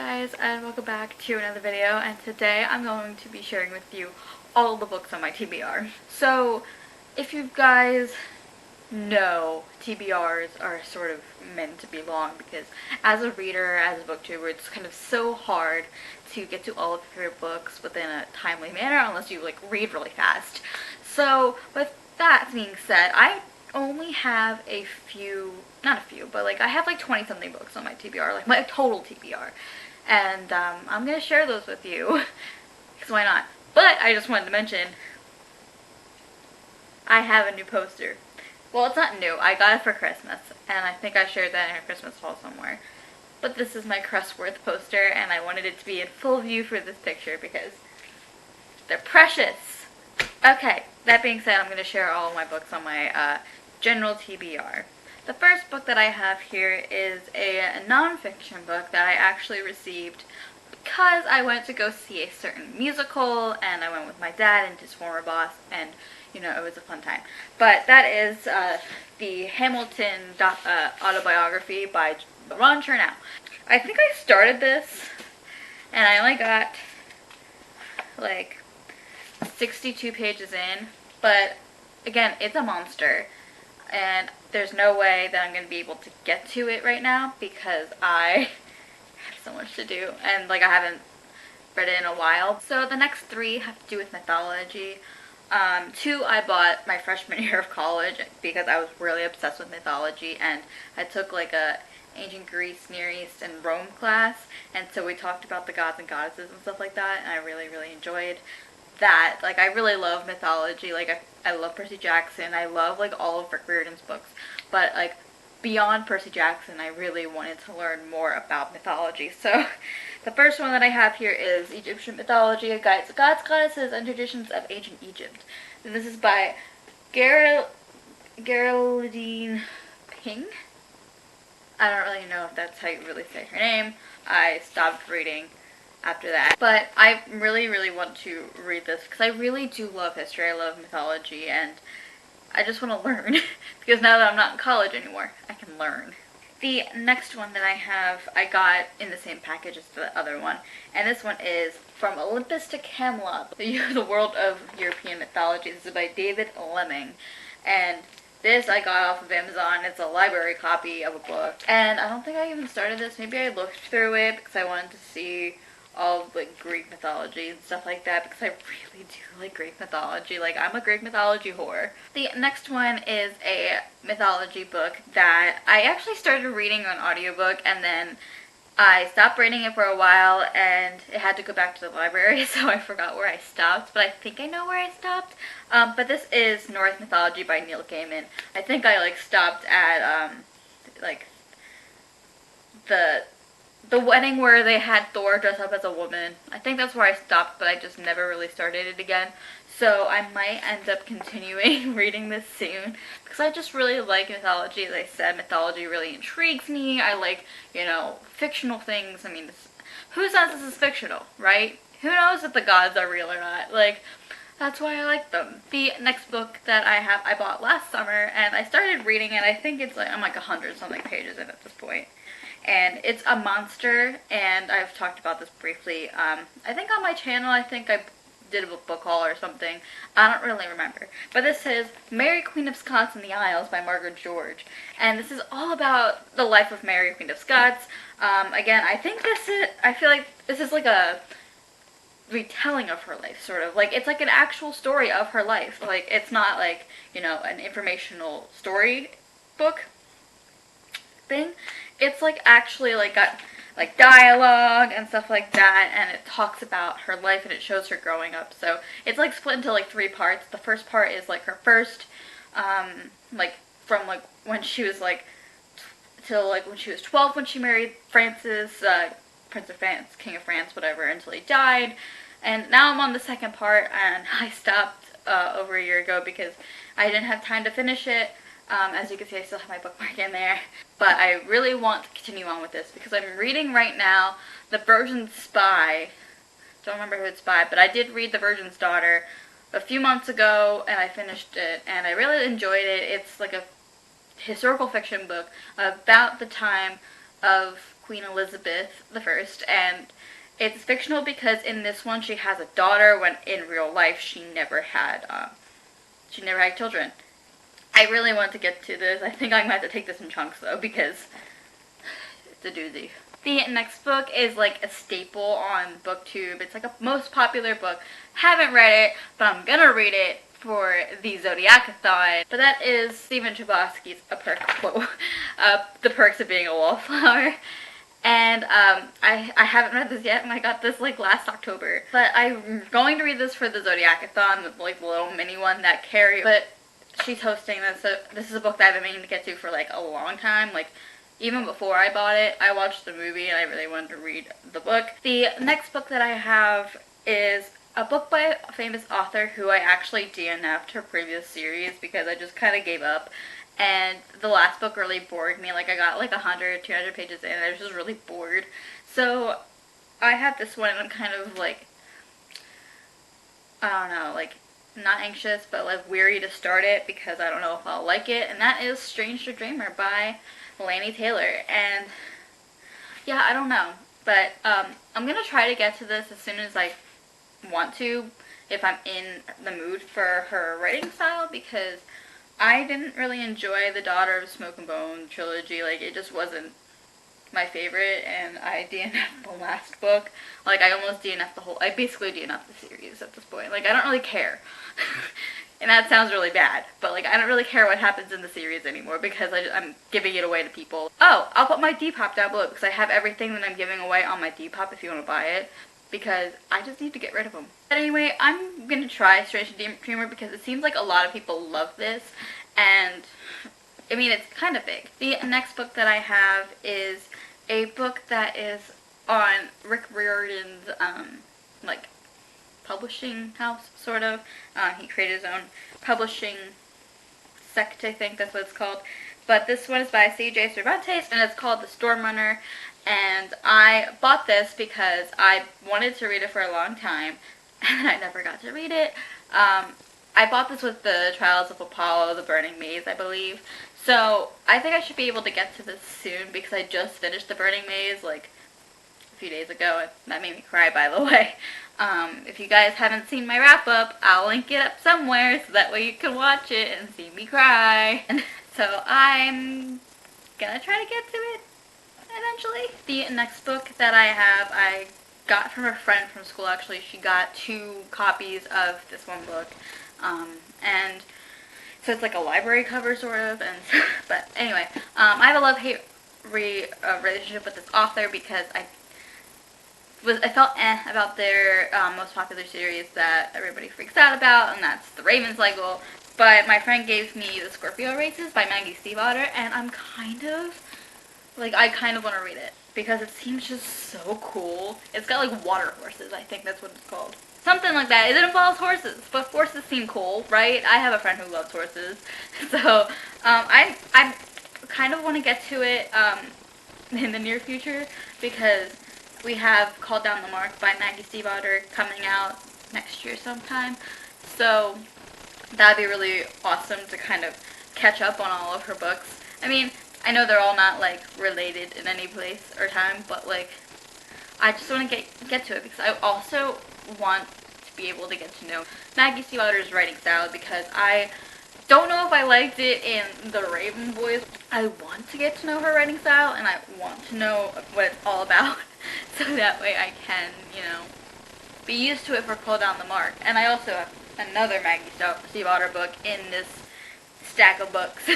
guys, and welcome back to another video, and today I'm going to be sharing with you all the books on my TBR. So, if you guys know, TBRs are sort of meant to be long because as a reader, as a booktuber, it's kind of so hard to get to all of your favorite books within a timely manner unless you read really fast. So, with that being said, I only have a few, not a few, but I have 20 something books on my TBR, my total TBR, and I'm gonna share those with you because why not. But I just wanted to mention I have a new poster. Well, it's not new, I got it for Christmas, and I think I shared that in a Christmas haul somewhere. But this is my Crestworth poster, and I wanted it to be in full view for this picture because they're precious. Okay, that being said, I'm going to share all of my books on my general TBR. The first book that I have here is a non-fiction book that I actually received because I went to go see a certain musical, and I went with my dad and his former boss, and it was a fun time. But that is the Hamilton autobiography by Ron Chernow. I think I started this, and I only got 62 pages in, but again, it's a monster, and there's no way that I'm going to be able to get to it right now because I have so much to do, and I haven't read it in a while. So the next three have to do with mythology. Two I bought my freshman year of college because I was really obsessed with mythology, and I took a ancient Greece, Near East, and Rome class, and so we talked about the gods and goddesses and stuff like that, and I really enjoyed that. I really love mythology. I love Percy Jackson. I love all of Rick Riordan's books, but beyond Percy Jackson, I really wanted to learn more about mythology. So the first one that I have here is Egyptian Mythology, a Guide to Gods, Goddesses, and Traditions of Ancient Egypt. And this is by Geraldine Ping. I don't really know if that's how you really say her name. I stopped reading after that. But I really want to read this because I really do love history. I love mythology, and I just want to learn because now that I'm not in college anymore, I can learn. The next one that I have, I got in the same package as the other one, and this one is From Olympus to Camelot, the World of European Mythology. This is by David Lemming, and this I got off of Amazon. It's a library copy of a book, and I don't think I even started this. Maybe I looked through it because I wanted to see all of Greek mythology and stuff like that because I really do like Greek mythology. I'm a Greek mythology whore. The next one is a mythology book that I actually started reading on audiobook, and then I stopped reading it for a while and it had to go back to the library, so I forgot where I stopped, but I think I know where I stopped. But this is Norse Mythology by Neil Gaiman. I think I stopped at the wedding where they had Thor dress up as a woman. I think that's where I stopped, but I just never really started it again. So I might end up continuing reading this soon because I just really like mythology. As I said, mythology really intrigues me. I like, fictional things. I mean, who says this is fictional, right? Who knows if the gods are real or not? That's why I like them. The next book that I bought last summer, and I started reading it. I think it's I'm 100 something pages in at this point. And it's a monster, and I've talked about this briefly. I think on my channel, I think I did a book haul or something. I don't really remember. But this is Mary, Queen of Scots and the Isles by Margaret George. And this is all about the life of Mary, Queen of Scots. Again, I feel like this is a retelling of her life, sort of. It's an actual story of her life. It's not an informational story book thing. It's actually got dialogue and stuff like that, and it talks about her life and it shows her growing up. So it's split into 3 parts. The first part is her first from when she was till when she was 12, when she married Francis, Prince of France, King of France, whatever, until he died. And now I'm on the second part, and I stopped over a year ago because I didn't have time to finish it. As you can see, I still have my bookmark in there. But I really want to continue on with this because I'm reading right now The Virgin's Spy. Don't remember who it's by, but I did read The Virgin's Daughter a few months ago, and I finished it, and I really enjoyed it. It's a historical fiction book about the time of Queen Elizabeth I, and it's fictional because in this one she has a daughter when in real life she never had children. I really want to get to this. I think I'm going to have to take this in chunks though because it's a doozy. The next book is like a staple on BookTube. It's like a most popular book. Haven't read it, but I'm gonna read it for the Zodiacathon. But that is Stephen Chbosky's The Perks of Being a Wallflower. And I haven't read this yet, and I got this like last October. But I'm going to read this for the Zodiacathon, like the little mini one that Carrie, but she's hosting this. So this is a book that I've been meaning to get to for like a long time. Like even before I bought it, I watched the movie and I really wanted to read the book. The next book that I have is a book by a famous author who I actually DNF'd her previous series because I just kind of gave up. And the last book really bored me. Like I got like 100, 200 pages in and I was just really bored. So I have this one and I'm kind of like, I don't know, like not anxious but like weary to start it because I don't know if I'll like it. And that is Strange the Dreamer by Laini Taylor. And yeah, I don't know. But I'm going to try to get to this as soon as I want to if I'm in the mood for her writing style because I didn't really enjoy the Daughter of Smoke and Bone trilogy. Like, it just wasn't my favorite, and I DNF'd the last book. Like, I almost DNF'd I basically DNF'd the series at this point. Like, I don't really care. And that sounds really bad, but, like, I don't really care what happens in the series anymore because I'm giving it away to people. Oh, I'll put my Depop down below because I have everything that I'm giving away on my Depop if you want to buy it. Because I just need to get rid of them. But anyway, I'm going to try Strange the Dreamer because it seems like a lot of people love this. And, I mean, it's kind of big. The next book that I have is a book that is on Rick Riordan's, like, publishing house, sort of. He created his own publishing sect, I think that's what it's called. But this one is by C.J. Cervantes, and it's called The Storm Runner. And I bought this because I wanted to read it for a long time, and I never got to read it. I bought this with the Trials of Apollo, The Burning Maze, I believe. So I think I should be able to get to this soon because I just finished The Burning Maze like a few days ago. That made me cry, by the way. If you guys haven't seen my wrap-up, I'll link it up somewhere so that way you can watch it and see me cry. And so I'm gonna try to get to it eventually. The next book that I have, I got from a friend from school actually. She got 2 copies of this one book. And so it's like a library cover sort of, and but anyway, I have a love-hate relationship with this author because I felt about their most popular series that everybody freaks out about, and that's The Raven Cycle. But my friend gave me The Scorpio Races by Maggie Stiefvater, and I kind of want to read it because it seems just so cool. It's got like water horses, I think that's what it's called. Something like that. It involves horses, but horses seem cool, right? I have a friend who loves horses. So, I kind of want to get to it in the near future because we have Called Down the Mark by Maggie Stiefvater coming out next year sometime. So, that'd be really awesome to kind of catch up on all of her books. I mean, I know they're all not, like, related in any place or time, but, like, I just want to get to it because I also want to be able to get to know Maggie Stiefvater's writing style because I don't know if I liked it in The Raven Boys. I want to get to know her writing style and I want to know what it's all about so that way I can, you know, be used to it for Call Down the Mark. And I also have another Maggie Stiefvater book in this stack of books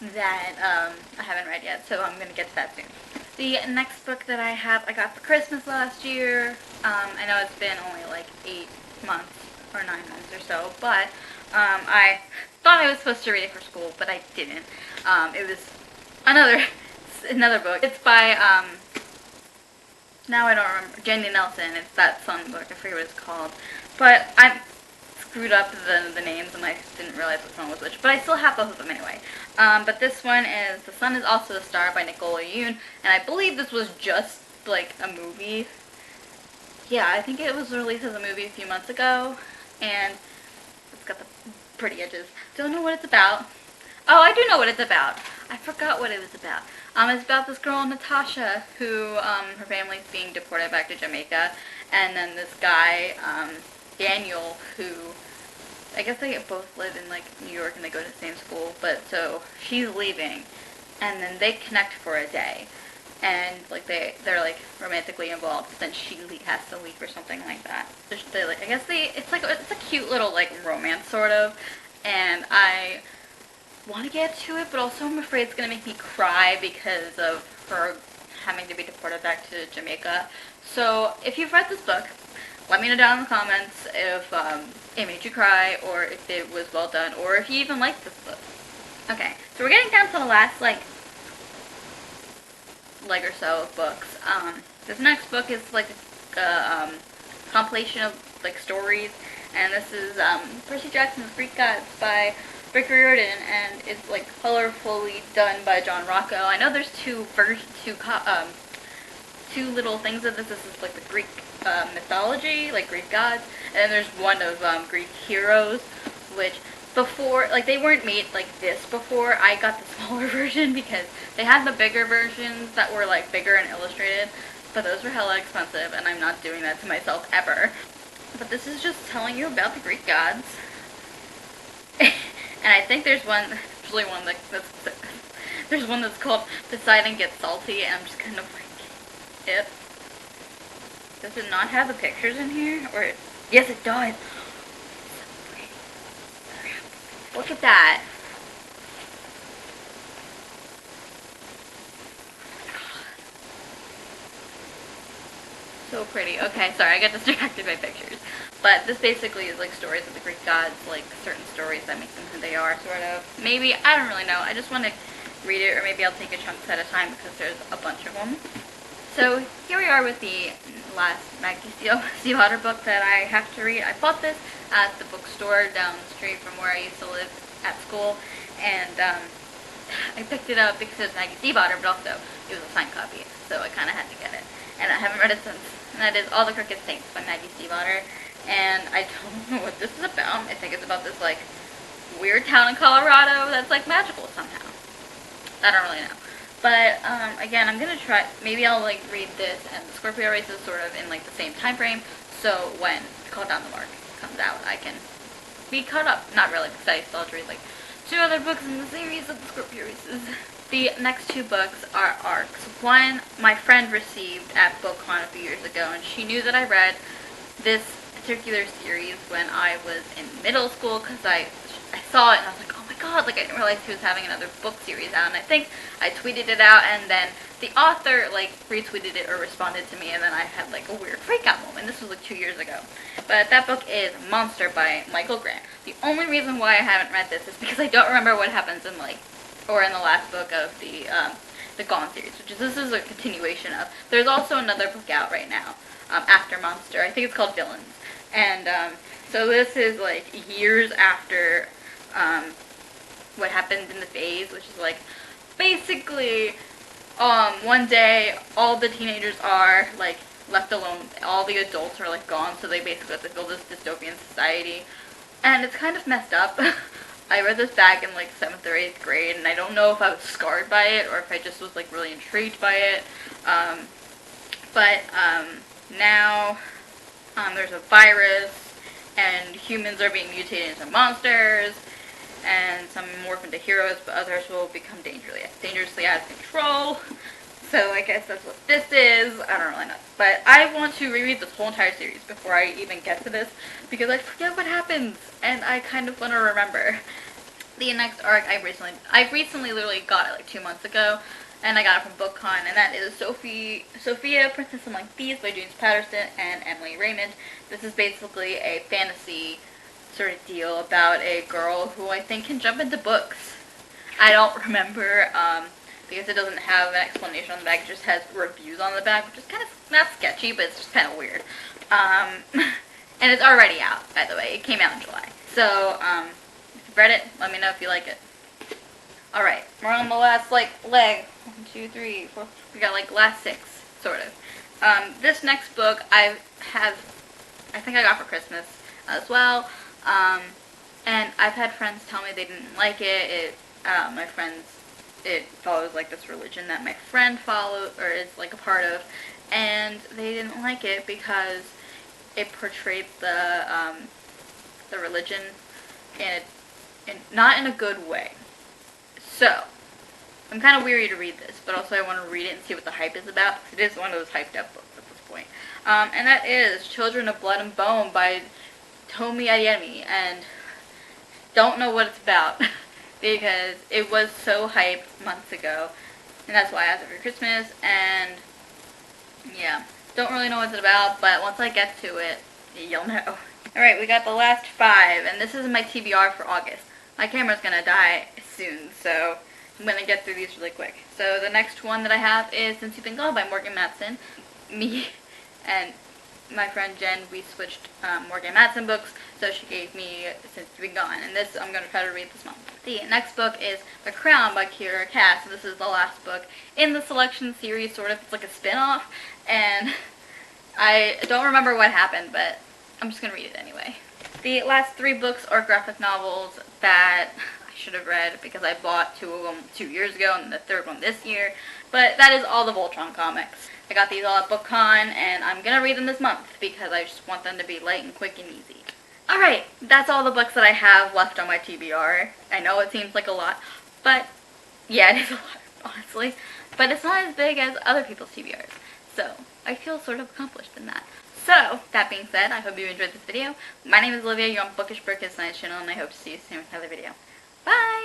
that I haven't read yet, so I'm going to get to that soon. The next book that I have, I got for Christmas last year. I know it's been only like 8 months or 9 months or so, but I thought I was supposed to read it for school, but I didn't. It was another book. It's by, now I don't remember, Jandy Nelson. It's that Sun book. I forget what it's called. But I screwed up the names and I didn't realize which one was which, but I still have both of them anyway. But this one is The Sun Is Also a Star by Nicola Yoon, and I believe this was just like a movie. Yeah, I think it was released as a movie a few months ago, and it's got the pretty edges. Don't know what it's about. Oh, I do know what it's about. I forgot what it was about. It's about this girl, Natasha, who, her family's being deported back to Jamaica, and then this guy, Daniel, who, I guess they both live in, like, New York and they go to the same school, but so she's leaving, and then they connect for a day, and, like, they're like, romantically involved, but then she has to leave or something like that. They, like, I guess it's a cute little, like, romance, sort of, and I want to get to it, but also I'm afraid it's going to make me cry because of her having to be deported back to Jamaica. So if you've read this book, let me know down in the comments if it made you cry, or if it was well done, or if you even liked this book. Okay, so we're getting down to the last, like or so of books. This next book is, like, a compilation of, like, stories, and this is Percy Jackson's Greek Gods by Rick Riordan, and it's, like, colorfully done by John Rocco. I know there's two little things of this. This is, like, the Greek mythology, like Greek gods, and then there's one of Greek heroes, which before, like, they weren't made like this before. I got the smaller version because they had the bigger versions that were, like, bigger and illustrated, but those were hella expensive, and I'm not doing that to myself ever. But this is just telling you about the Greek gods. And I think there's one that's called Poseidon Gets Salty, and I'm just kind of like, it. Does it not have the pictures in here? Or, yes, it does. So pretty. Look at that. So pretty. Okay, sorry, I got distracted by pictures. But this basically is, like, stories of the Greek gods, like, certain stories that make them who they are, sort of. Maybe, I don't really know. I just want to read it, or maybe I'll take a chunks at a time because there's a bunch of them. So here we are with the last Maggie Stiefvater book that I have to read. I bought this at the bookstore down the street from where I used to live at school, and I picked it up because it was Maggie Stiefvater, but also it was a signed copy, so I kind of had to get it. And I haven't read it since. And that is All the Crooked Saints by Maggie Stiefvater. And I don't know what this is about. I think it's about this, like, weird town in Colorado that's, like, magical somehow. I don't really know. But, again, I'm gonna try, maybe I'll, like, read this and the Scorpio race is sort of in, like, the same time frame, so when Call Down the Mark comes out, I can be caught up. Not really, because I still have to read, like, 2 other books in the series of the Scorpio races. The next 2 books are arcs. One, my friend received at BookCon a few years ago, and she knew that I read this particular series when I was in middle school, because I saw it and I was like, oh my god, like, I didn't realize he was having another book series out, and I think I tweeted it out, and then the author, like, retweeted it or responded to me, and then I had, like, a weird freakout moment. This was, like, 2 years ago. But that book is Monster by Michael Grant. The only reason why I haven't read this is because I don't remember what happens in, like, or in the last book of the Gone series, which is, this is a continuation of. There's also another book out right now, after Monster. I think it's called Villains. And, so this is, like, years after, what happened in the phase, which is, like, basically, one day, all the teenagers are, like, left alone. All the adults are, like, gone, so they basically have to build this dystopian society. And it's kind of messed up. I read this back in, like, 7th or 8th grade, and I don't know if I was scarred by it, or if I just was, like, really intrigued by it. Now, there's a virus, and humans are being mutated into monsters, and some morph into heroes, but others will become dangerously out of control. So I guess that's what this is. I don't really know. But I want to reread this whole entire series before I even get to this, because I forget what happens, and I kind of want to remember. The next arc I recently literally got it like 2 months ago, and I got it from BookCon, and that is Sophia, Princess Among Thieves by James Patterson and Emily Raymond. This is basically a fantasy sort of deal about a girl who I think can jump into books. I don't remember, because it doesn't have an explanation on the back, it just has reviews on the back, which is kind of, not sketchy, but it's just kind of weird. And it's already out, by the way. It came out in July. So, if you've read it, let me know if you like it. Alright, we're on the last, like, leg. 1, 2, 3, 4, we got, like, last 6, sort of. This next book I think I got for Christmas as well. And I've had friends tell me they didn't like it. My friends, it follows like this religion that my friend follows or is like a part of, and they didn't like it because it portrayed the religion not in a good way. So I'm kind of weary to read this, but also I want to read it and see what the hype is about. It is one of those hyped up books at this point. And that is Children of Blood and Bone by Tomi Adeyemi, and don't know what it's about because it was so hyped months ago, and that's why I asked it for Christmas, and yeah, don't really know what it's about, but once I get to it, you'll know. Alright, we got the last 5, and this is my TBR for August. My camera's gonna die soon, so I'm gonna get through these really quick. So the next one that I have is Since You've Been Gone by Morgan Matson. Me and my friend Jen, we switched Morgan Matson books, so she gave me Since You've Been Gone, and this I'm going to try to read this month. The next book is The Crown by Kiera Cass, and this is the last book in the selection series, sort of. It's like a spin-off, and I don't remember what happened, but I'm just going to read it anyway. The last 3 books are graphic novels that I should have read because I bought 2 of them 2 years ago and the 3rd one this year, but that is all the Voltron comics. I got these all at BookCon, and I'm going to read them this month because I just want them to be light and quick and easy. Alright, that's all the books that I have left on my TBR. I know it seems like a lot, but yeah, it is a lot, honestly. But it's not as big as other people's TBRs, so I feel sort of accomplished in that. So, that being said, I hope you enjoyed this video. My name is Olivia, you're on Bookish Burkis Science channel, and I hope to see you soon with another video. Bye!